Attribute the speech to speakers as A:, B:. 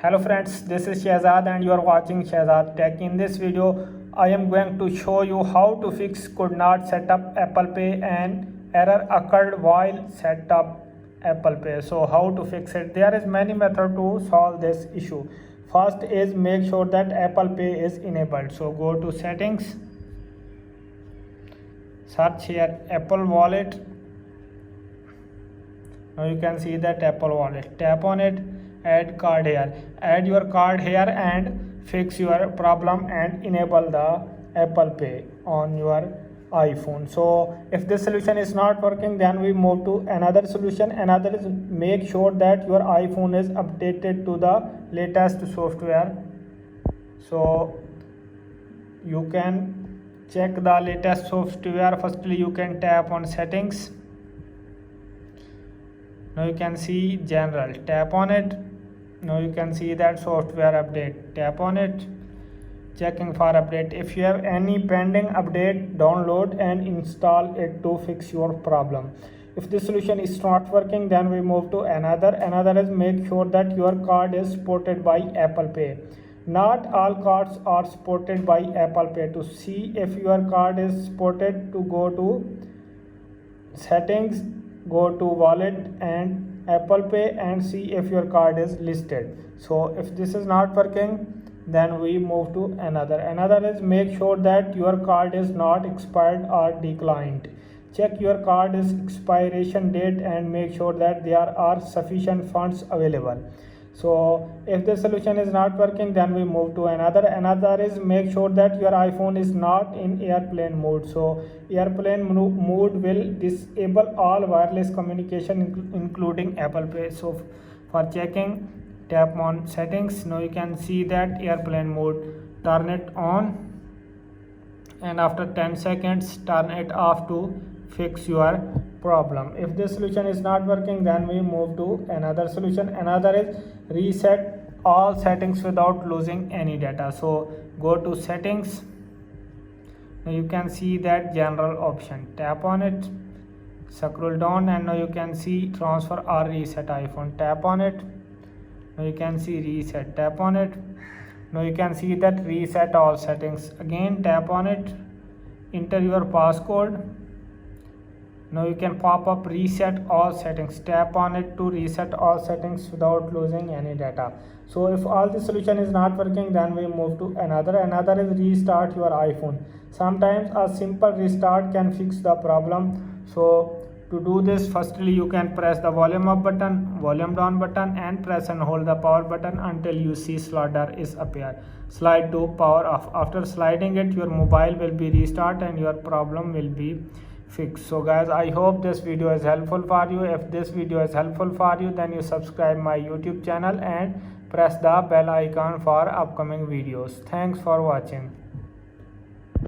A: Hello friends, this is Shehzad and you are watching Shehzad Tech. In this video, I am going to show you how to fix could not set up Apple Pay and error occurred while set up Apple Pay. So how to fix it? There is many method to solve this issue. First is make sure that Apple Pay is enabled. So go to settings, search here Apple Wallet. Now you can see that Apple Wallet. Tap on it, add card here. Add your card here and fix your problem and enable the Apple Pay on your iPhone. So if this solution is not working, then we move to another solution. Another is make sure that your iPhone is updated to the latest software. So you can check the latest software. Firstly, you can tap on settings. Now you can see general, tap on it. Now you can see that software update, tap on it, checking for update. If you have any pending update, download and install it to fix your problem. If this solution is not working, then we move to another is make sure that your card is supported by Apple Pay. Not all cards are supported by Apple Pay. To see if your card is supported, to go to settings, go to wallet and Apple Pay and see if your card is listed. So if this is not working, then we move to another is make sure that your card is not expired or declined. Check your card's expiration date and make sure that there are sufficient funds available. So if the solution is not working, then we move to another is make sure that your iPhone is not in airplane mode. So airplane mode will disable all wireless communication including Apple Pay. So for checking, tap on settings. Now you can see that airplane mode, turn it on and after 10 seconds turn it off to fix your problem. If this solution is not working, then we move to another solution. Another is reset all settings without losing any data. So go to settings. Now you can see that general option, tap on it, scroll down and now you can see transfer or reset iPhone, tap on it. Now you can see reset, tap on it. Now you can see that reset all settings, again tap on it, enter your passcode. Now you can pop up reset all settings, tap on it to reset all settings without losing any data. So if all the solution is not working, then we move to another is restart your iPhone. Sometimes a simple restart can fix the problem. So to do this, firstly you can press the volume up button, volume down button and press and hold the power button until you see slider is appear. Slide to power off. After sliding it, your mobile will be restart and your problem will be fixed. So guys, I hope this video is helpful for you. If this video is helpful for you, then you subscribe my YouTube channel and press the bell icon for upcoming videos. Thanks for watching.